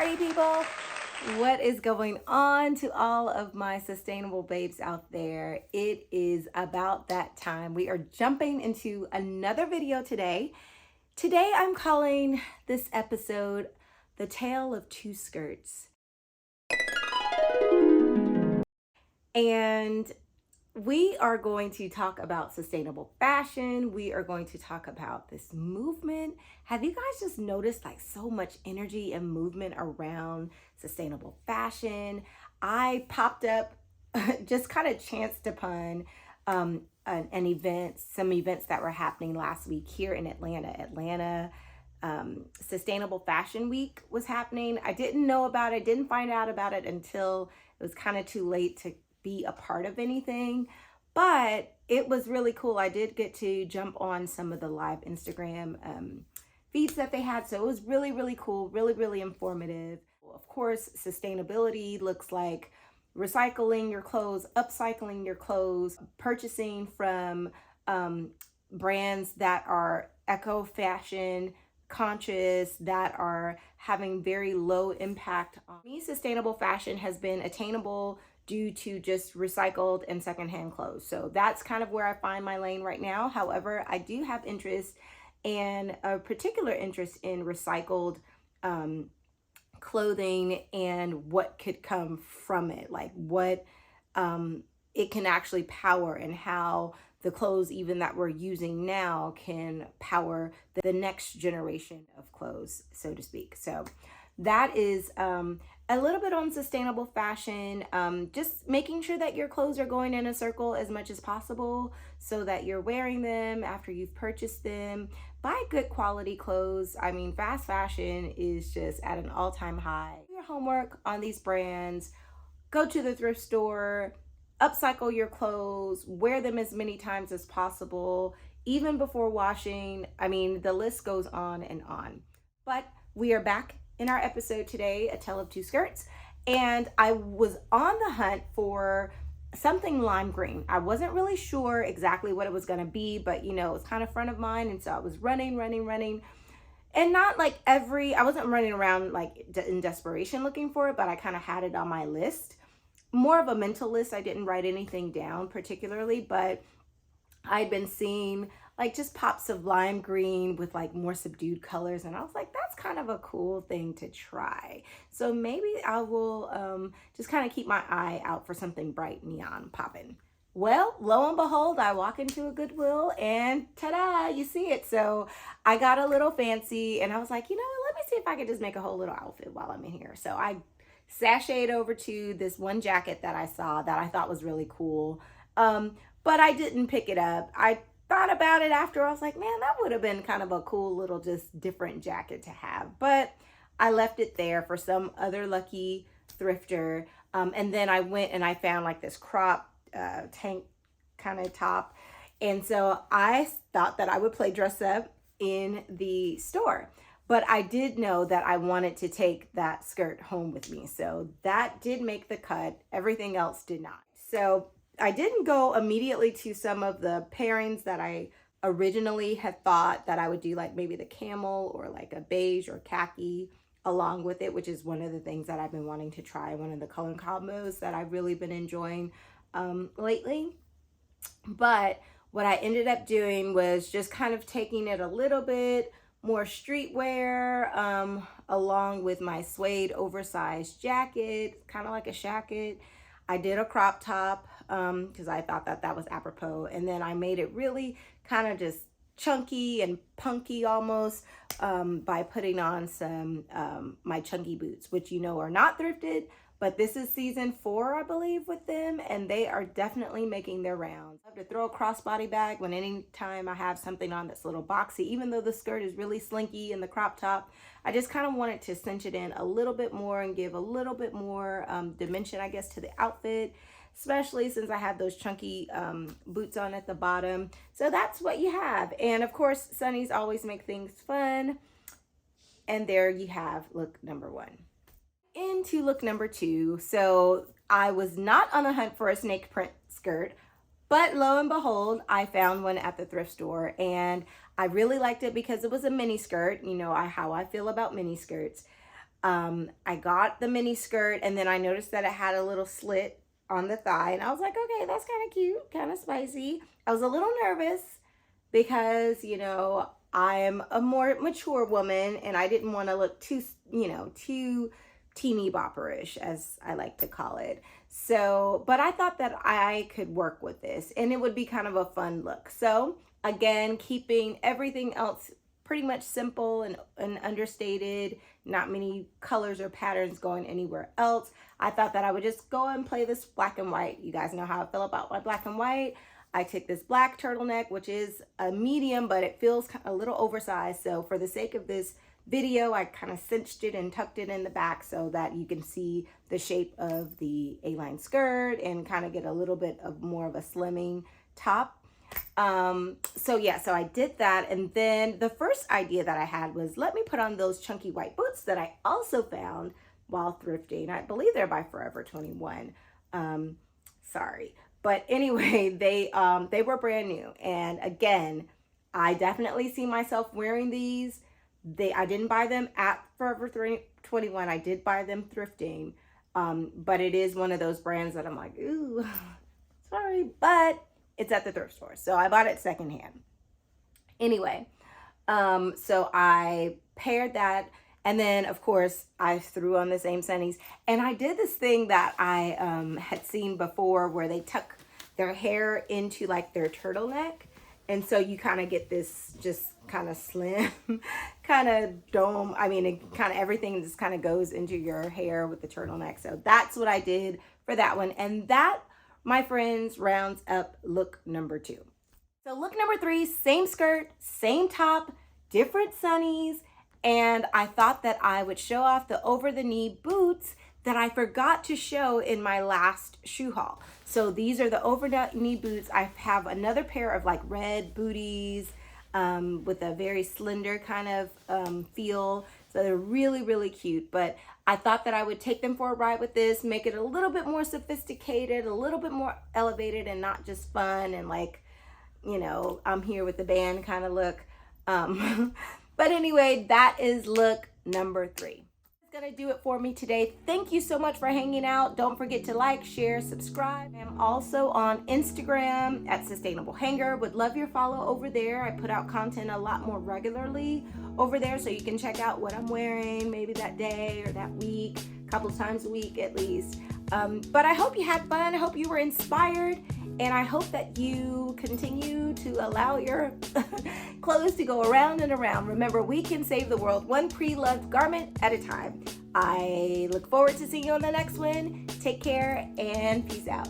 party people. What is going on to all of my sustainable babes out there? It is about that time. We are jumping into another video today. Today I'm calling this episode The Tale of Two Skirts. And we are going to talk about sustainable fashion. We are going to talk about this movement. Have you guys just noticed like so much energy and movement around sustainable fashion? I popped up, just kind of chanced upon an event, some events that were happening last week here in Atlanta. Sustainable Fashion Week was happening. I didn't know about it, didn't find out about it until it was kind of too late to be a part of anything, but it was really cool. I did get to jump on some of the live Instagram feeds that they had, so it was really cool, really informative. Of course, sustainability looks like recycling your clothes, upcycling your clothes, purchasing from brands that are eco fashion conscious, that are having very low impact. On me, sustainable fashion has been attainable due to just recycled and secondhand clothes. So that's kind of where I find my lane right now. However, I do have interest and a particular interest in recycled clothing and what could come from it, like what it can actually power, and how the clothes even that we're using now can power the next generation of clothes, so to speak. So that is a little bit on sustainable fashion, just making sure that your clothes are going in a circle as much as possible so that you're wearing them after you've purchased them. Buy good quality clothes. I mean, fast fashion is just at an all-time high. Do your homework on these brands. Go to the thrift store, upcycle your clothes, wear them as many times as possible, even before washing. I mean, the list goes on and on. But we are back in our episode today, A Tale of Two Skirts, and I was on the hunt for something lime green. I wasn't really sure exactly what it was going to be, but you know, it was kind of front of mind, and so I was running, and not like I wasn't running around like in desperation looking for it, but I kind of had it on my list, more of a mental list. I didn't write anything down particularly, but I'd been seeing like just pops of lime green with like more subdued colors, and I was like, that's kind of a cool thing to try. So maybe I will just kind of keep my eye out for something bright neon popping. Well, lo and behold, I walk into a Goodwill and ta-da, you see it. So I got a little fancy, and I was like, you know what, let me see if I could just make a whole little outfit while I'm in here. So I sashayed over to this one jacket that I saw that I thought was really cool. But I didn't pick it up. I thought about it after. I was like, man, that would have been kind of a cool little just different jacket to have. But I left it there for some other lucky thrifter. And then I went and I found like this crop tank kind of top. And so I thought that I would play dress up in the store. But I did know that I wanted to take that skirt home with me. So that did make the cut. Everything else did not. So I didn't go immediately to some of the pairings that I originally had thought that I would do, like maybe the camel or like a beige or khaki along with it, which is one of the things that I've been wanting to try, one of the color combos that I've really been enjoying lately. But what I ended up doing was just kind of taking it a little bit more streetwear, along with my suede oversized jacket, kind of like a shacket. I did a crop top because I thought that that was apropos, and then I made it really kind of just chunky and punky almost by putting on some my chunky boots, which you know are not thrifted, but this is season 4, I believe, with them, and they are definitely making their rounds. I have to throw a crossbody bag when anytime I have something on that's a little boxy, even though the skirt is really slinky in the crop top. I just kind of wanted to cinch it in a little bit more and give a little bit more dimension, I guess, to the outfit, especially since I have those chunky boots on at the bottom. So that's what you have. And of course, Sunnies always make things fun. And there you have look number 1. Into look number 2. So I was not on a hunt for a snake print skirt, but lo and behold, I found one at the thrift store, and I really liked it because it was a mini skirt. You know how I feel about mini skirts. I got the mini skirt, and then I noticed that it had a little slit on the thigh, and I was like, okay, that's kind of cute, kind of spicy. I was a little nervous because, you know, I'm a more mature woman and I didn't want to look too, you know, too teeny bopperish, as I like to call it. So, but I thought that I could work with this and it would be kind of a fun look. So again, keeping everything else pretty much simple and understated, not many colors or patterns going anywhere else. I thought that I would just go and play this black and white. You guys know how I feel about my black and white. I took this black turtleneck, which is a medium, but it feels a little oversized. So for the sake of this video, I kind of cinched it and tucked it in the back so that you can see the shape of the A-line skirt and kind of get a little bit of more of a slimming top. So yeah, so I did that. And then the first idea that I had was, let me put on those chunky white boots that I also found while thrifting. I believe they're by Forever 21. Sorry. But anyway, they were brand new. And again, I definitely see myself wearing these. I didn't buy them at Forever 21. I did buy them thrifting. But it is one of those brands that I'm like, ooh, sorry, but it's at the thrift store. So I bought it secondhand. Anyway, so I paired that. And then, of course, I threw on the same sunnies. And I did this thing that I had seen before where they tuck their hair into like their turtleneck. And so you kind of get this just kind of slim, kind of dome. I mean, it kind of everything just kind of goes into your hair with the turtleneck. So that's what I did for that one. And that, my friends, rounds up look number 2. So look number 3, same skirt, same top, different sunnies. And I thought that I would show off the over-the-knee boots that I forgot to show in my last shoe haul. So these are the over-the-knee boots. I have another pair of like red booties with a very slender kind of feel. So they're really, really cute. But I thought that I would take them for a ride with this, make it a little bit more sophisticated, a little bit more elevated, and not just fun and like, you know, I'm here with the band kind of look. But anyway, that is look number 3. That's gonna do it for me today. Thank you so much for hanging out. Don't forget to like, share, subscribe. I'm also on Instagram at Sustainable Hanger. Would love your follow over there. I put out content a lot more regularly over there, so you can check out what I'm wearing maybe that day or that week, a couple times a week at least. But I hope you had fun. I hope you were inspired. And I hope that you continue to allow your clothes to go around and around. Remember, we can save the world one pre-loved garment at a time. I look forward to seeing you on the next one. Take care and peace out.